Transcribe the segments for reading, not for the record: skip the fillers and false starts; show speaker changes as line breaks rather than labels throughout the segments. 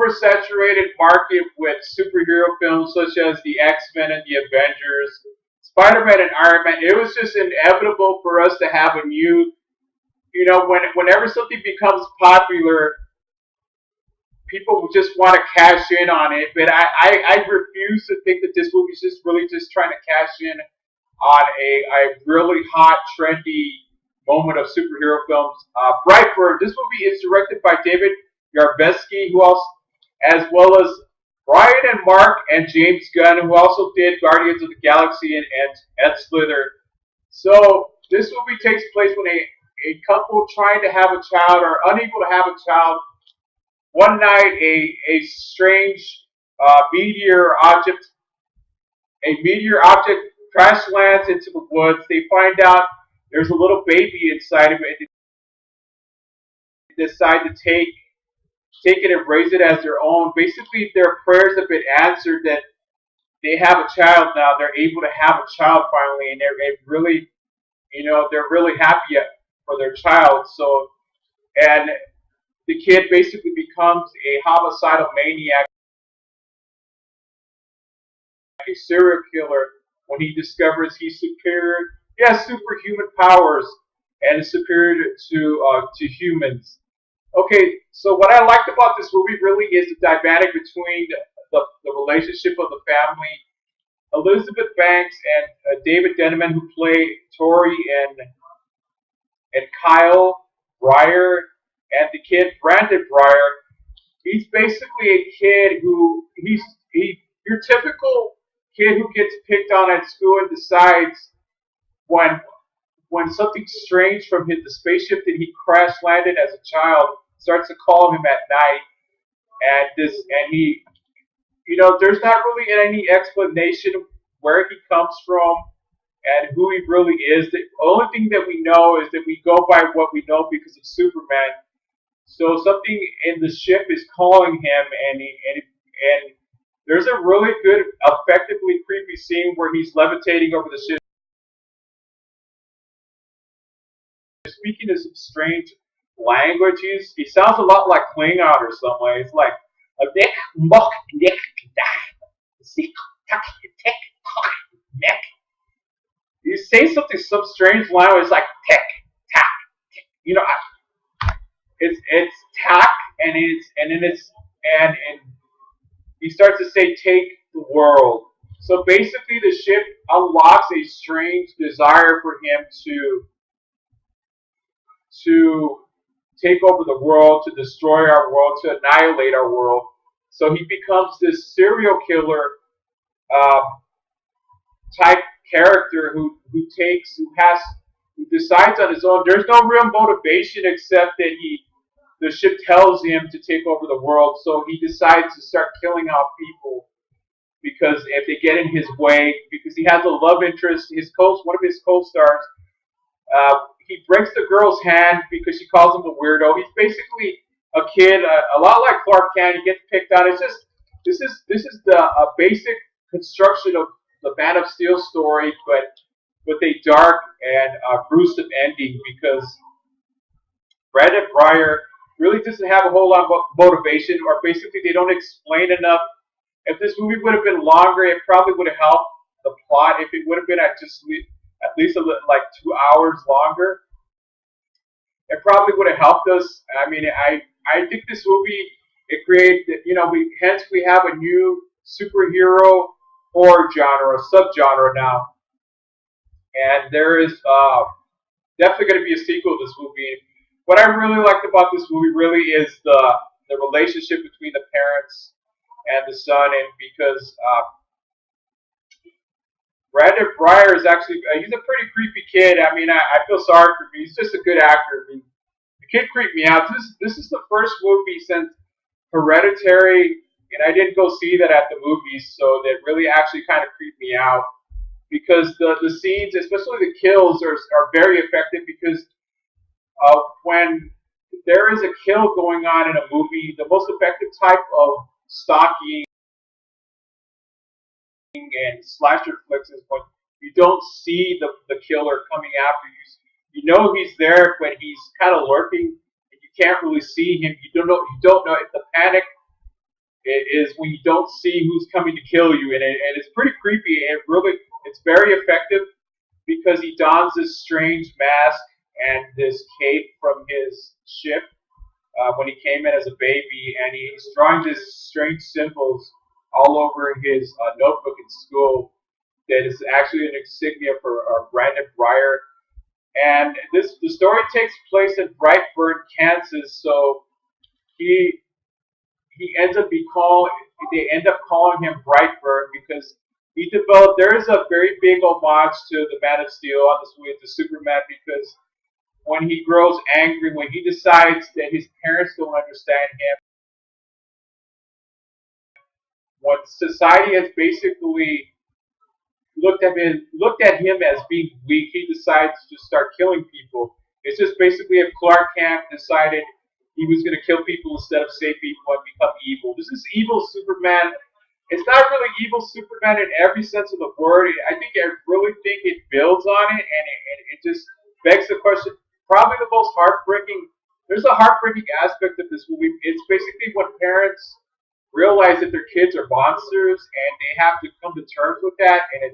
oversaturated market with superhero films such as the X-Men and the Avengers, Spider-Man and Iron Man. It was just inevitable for us to have a new, whenever something becomes popular, people just want to cash in on it. But I refuse to think that this movie is just really just trying to cash in on a really hot, trendy moment of superhero films. Brightburn. This movie is directed by David Yarbeski, who also, as well as Brian and Mark and James Gunn, who also did Guardians of the Galaxy and Slither. So this movie takes place when a couple trying to have a child or unable to have a child. One night, a strange meteor object crash lands into the woods. They find out there's a little baby inside of it. They decide to take it and raise it as their own. Basically, their prayers have been answered that they have a child now. They're able to have a child finally, and they're really, they're really happy for their child. So, and the kid basically becomes a homicidal maniac, a serial killer, when he discovers he's superior. He has superhuman powers and is superior to humans. Okay, so what I liked about this movie really is the dynamic between the relationship of the family. Elizabeth Banks and David Denman, who play Tori and Kyle Breyer, and the kid Brandon Breyer. He's basically a kid he's your typical kid who gets picked on at school and decides when something strange from the spaceship that he crash landed as a child starts to call him at night, and he, there's not really any explanation of where he comes from and who he really is. The only thing that we know is that we go by what we know because of Superman. So something in the ship is calling him, and there's a really good, effectively creepy scene where he's levitating over the ship, speaking in some strange language. He sounds a lot like Klingon or something. It's like you say some strange language like tech, tack. It's tack, and he starts to say take the world. So basically, the ship unlocks a strange desire for him to take over the world, to destroy our world, to annihilate our world. So he becomes this serial killer type character who decides on his own. There's no real motivation except that the ship tells him to take over the world. So he decides to start killing off people because if they get in his way, because he has a love interest, one of his co-stars. He breaks the girl's hand because she calls him a weirdo. He's basically a kid, a lot like Clark Kent. He gets picked on. It's just this is the basic construction of the Man of Steel story, but with a dark and gruesome ending because Brandon Breyer really doesn't have a whole lot of motivation, or basically they don't explain enough. If this movie would have been longer, it probably would have helped the plot. If it would have been at least like 2 hours longer, it probably would have helped us. I mean, I think this movie, it created, hence we have a new superhero horror subgenre now, and there is definitely going to be a sequel to this movie. What I really liked about this movie really is the relationship between the parents and the son, and because Brandon Breyer is actually, he's a pretty creepy kid. I mean, I feel sorry for him. He's just a good actor. I mean, the kid creeped me out. This is the first movie since Hereditary, and I didn't go see that at the movies, so that really actually kind of creeped me out. Because the scenes, especially the kills, are very effective because when there is a kill going on in a movie, the most effective type of stalking and slasher flicks is when you don't see the killer coming after you. You know he's there, but he's kind of lurking, and you can't really see him. You don't know if the panic is when you don't see who's coming to kill you, and it's pretty creepy. It's very effective because he dons this strange mask and this cape from his ship when he came in as a baby, and he's drawing these strange symbols all over his notebook in school that is actually an insignia for Brandon Breyer. And the story takes place in Brightburn, Kansas. So he he ends up be called. They end up calling him Brightburn because he developed. There is a very big homage to the Man of Steel on this way to Superman because when he grows angry, when he decides that his parents don't understand him, when society has basically looked at him as being weak, he decides to start killing people. It's just basically if Clark Kent decided he was going to kill people instead of save people and become evil. This is evil Superman. It's not really evil Superman in every sense of the word. I really think it builds on it, and it just begs the question. Probably the most heartbreaking. There's a heartbreaking aspect of this movie. It's basically when parents realize that their kids are monsters, and they have to come to terms with that, and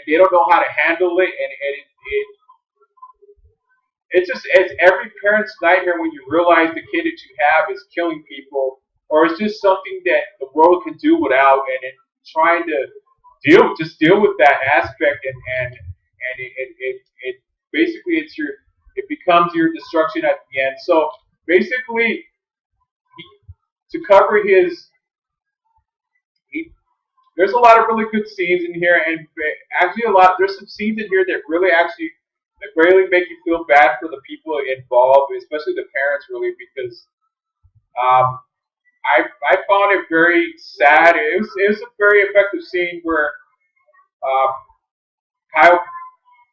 they don't know how to handle it, and it's every parent's nightmare when you realize the kid that you have is killing people, or it's just something that the world can do without, and trying to deal with that aspect, and it basically it becomes your destruction at the end. So basically, to cover there's a lot of really good scenes in here, and actually there's some scenes in here that really make you feel bad for the people involved, especially the parents, really, because I found it very sad. It was a very effective scene where Kyle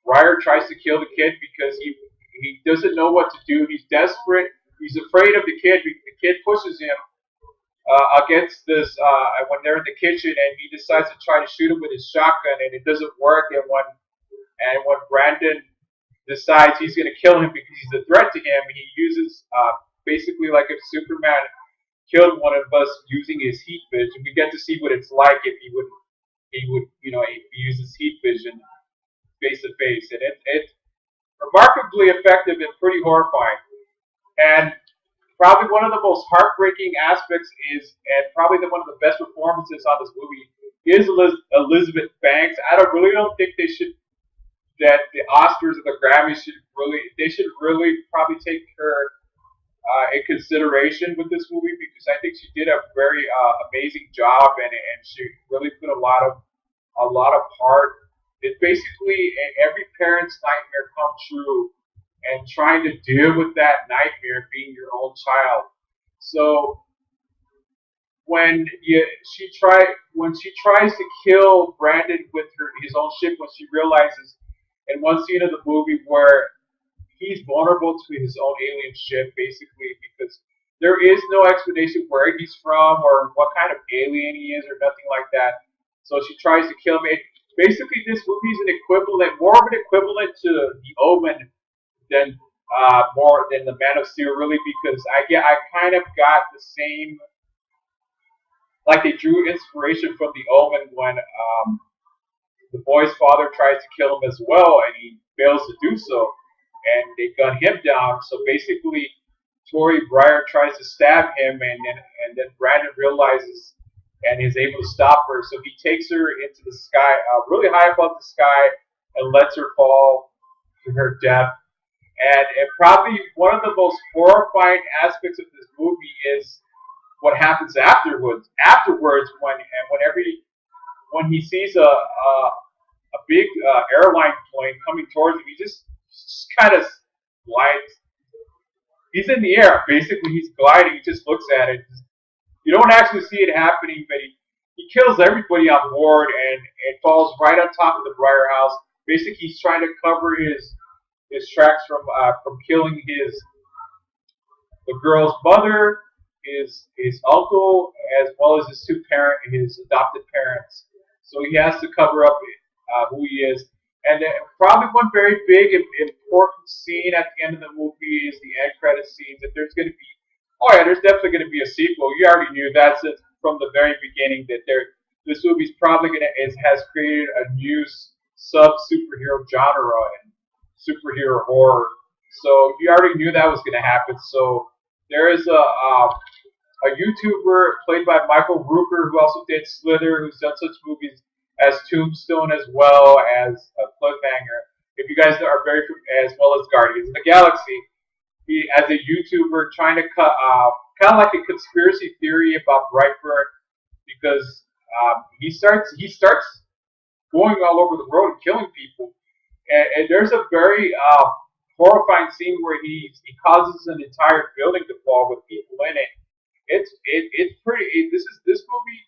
Breyer tries to kill the kid because he doesn't know what to do. He's desperate. He's afraid of the kid. The kid pushes him against this when they're in the kitchen, and he decides to try to shoot him with his shotgun, and it doesn't work. And when Brandon decides he's going to kill him because he's a threat to him, he uses basically like if Superman killed one of us using his heat vision. We get to see what it's like if he would if he uses heat vision face to face, and it's remarkably effective and pretty horrifying. And probably one of the most heartbreaking aspects and probably one of the best performances on this movie is Elizabeth Banks. I really don't think that the Oscars or the Grammys should really probably take her in consideration with this movie because I think she did a very amazing job, and she really put a lot of heart. It's basically every parent's nightmare come true, and trying to deal with that nightmare being your own child. So when she tries to kill Brandon with his own ship, when she realizes in one scene of the movie where he's vulnerable to his own alien ship, basically because there is no explanation where he's from or what kind of alien he is or nothing like that. So she tries to kill him. Basically, this movie is more of an equivalent to The Omen than more than the Man of Steel, really, because I kind of got the same, like they drew inspiration from The Omen when the boy's father tries to kill him as well, and he fails to do so, and they gun him down. So basically, Tori Breyer tries to stab him, and then Brandon realizes and is able to stop her. So he takes her into the sky, really high above the sky, and lets her fall to her death. And probably one of the most horrifying aspects of this movie is what happens afterwards. When he sees a big airline plane coming towards him, he just kind of glides. He's in the air, basically. He's gliding. He just looks at it. You don't actually see it happening, but he kills everybody on board, and it falls right on top of the Breyer house. Basically, he's trying to cover his tracks from killing the girl's mother, his uncle, as well as his adopted parents. So he has to cover up who he is. And probably one very big and important scene at the end of the movie is the end credit scenes. That there's going to be, there's definitely going to be a sequel. You already knew that since from the very beginning that this movie's probably has created a new sub superhero genre and superhero horror. So you already knew that was going to happen. So there is a YouTuber played by Michael Rooker who also did Slither, who's done such movies as Tombstone as well as Cliffhanger. If you guys are very as well as Guardians of the Galaxy, he as a YouTuber trying to cut kind of like a conspiracy theory about Brightburn because he starts going all over the world and killing people. And there's a very horrifying scene where he causes an entire building to fall with people in it. It's pretty. This movie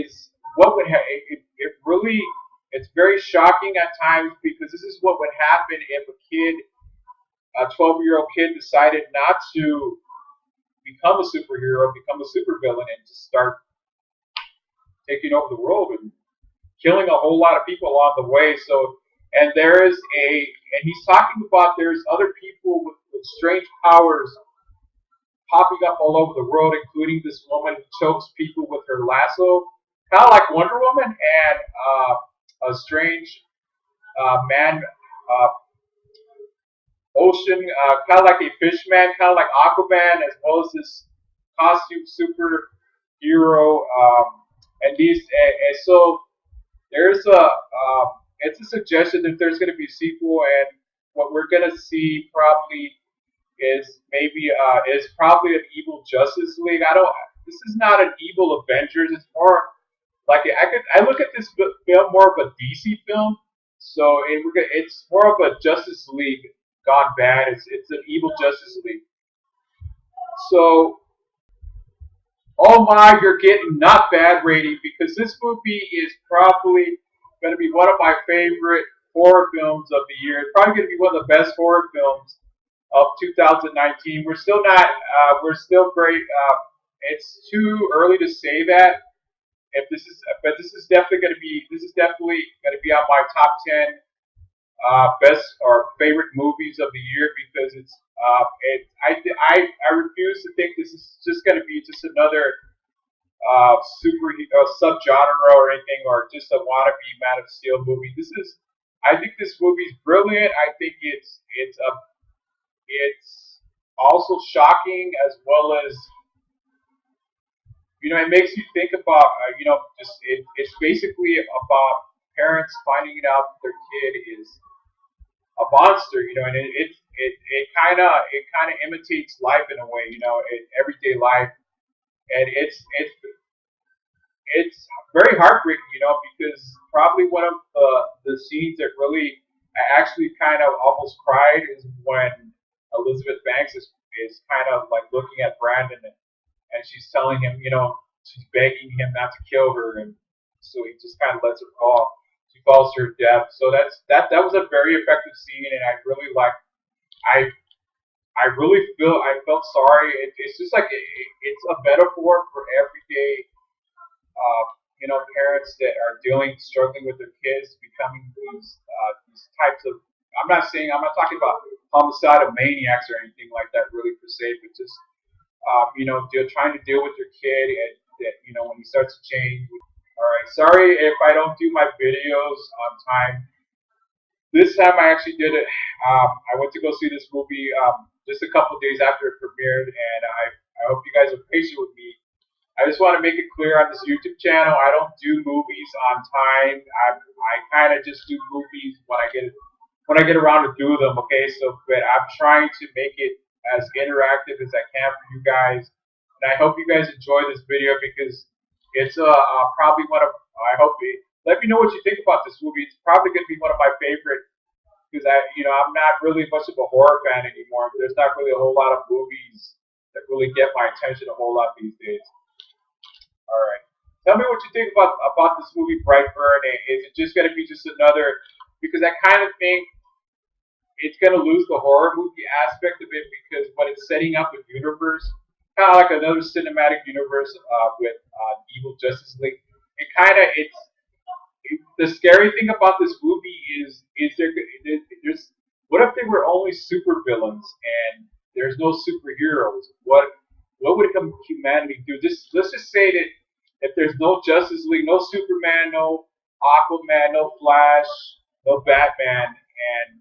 is what would it really. It's very shocking at times because this is what would happen if a 12-year-old kid decided not to become a superhero, become a supervillain, and just start taking over the world and killing a whole lot of people along the way. So, and he's talking about there's other people with strange powers popping up all over the world, including this woman who chokes people with her lasso, kind of like Wonder Woman, and a strange man, ocean, kind of like a fish man, kind of like Aquaman, as well as this costume superhero, and so there's it's a suggestion that there's going to be a sequel, and what we're going to see probably is probably an evil Justice League. This is not an evil Avengers. It's more like I look at this film more of a DC film. So it's more of a Justice League gone bad. It's an evil Justice League. So, oh my, you're getting not bad rating because this movie is probably going to be one of my favorite horror films of the year. It's probably going to be one of the best horror films of 2019. We're still not. We're still great. It's too early to say that. But this is definitely going to be. This is definitely going to be on my top 10 best or favorite movies of the year because I refuse to think this is just going to be just another super subgenre or anything or just a wannabe Man of Steel movie. I think this movie is brilliant. I think it's also shocking as well as it makes you think about it's basically about parents finding out their kid is a monster, and it kind of imitates life in a way, everyday life, and it's very heartbreaking, because probably one of the scenes that really I actually kind of almost cried is when Elizabeth Banks is kind of like looking at Brandon and she's telling him, she's begging him not to kill her, and so he just kind of lets her fall. She falls to her death. So that was a very effective scene, and I really liked. I really I felt sorry. It's just like it's a metaphor for everyday, parents that are struggling with their kids, becoming these types of. I'm not talking about homicidal maniacs or anything like that, really per se, but just they're trying to deal with their kid, and that when he starts to change. All right, sorry if I don't do my videos on time. This time I actually did it. I went to go see this movie just a couple of days after it premiered, and I hope you guys are patient with me. I just want to make it clear on this YouTube channel, I don't do movies on time. I kind of just do movies when I get around to do them. Okay, but I'm trying to make it as interactive as I can for you guys, and I hope you guys enjoy this video because it's probably one of. Let me know what you think about this movie. It's probably going to be one of my favorite because I'm not really much of a horror fan anymore. There's not really a whole lot of movies that really get my attention a whole lot these days. All right, tell me what you think about this movie Brightburn. Is it just going to be just another? Because I kind of think it's going to lose the horror movie aspect of it because what it's setting up the universe, kind of like another cinematic universe with evil Justice League. The scary thing about this movie is there's what if they were only super villains and there's no superheroes? What what would humanity do? Let's just say that if there's no Justice League, no Superman, no Aquaman, no Flash, no Batman, and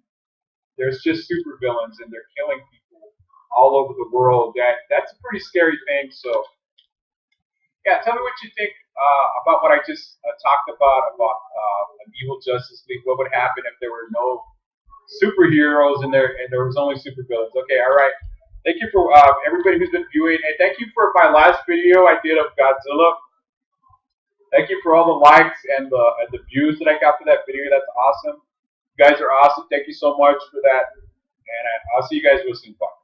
there's just supervillains and they're killing people all over the world. That's a pretty scary thing. So yeah, tell me what you think about what I just talked about an evil Justice League. What would happen if there were no superheroes and there was only supervillains? Okay, all right. Thank you for everybody who's been viewing, and thank you for my last video I did of Godzilla. Thank you for all the likes and the views that I got for that video. That's awesome. You guys are awesome. Thank you so much for that, and I'll see you guys real soon. Bye.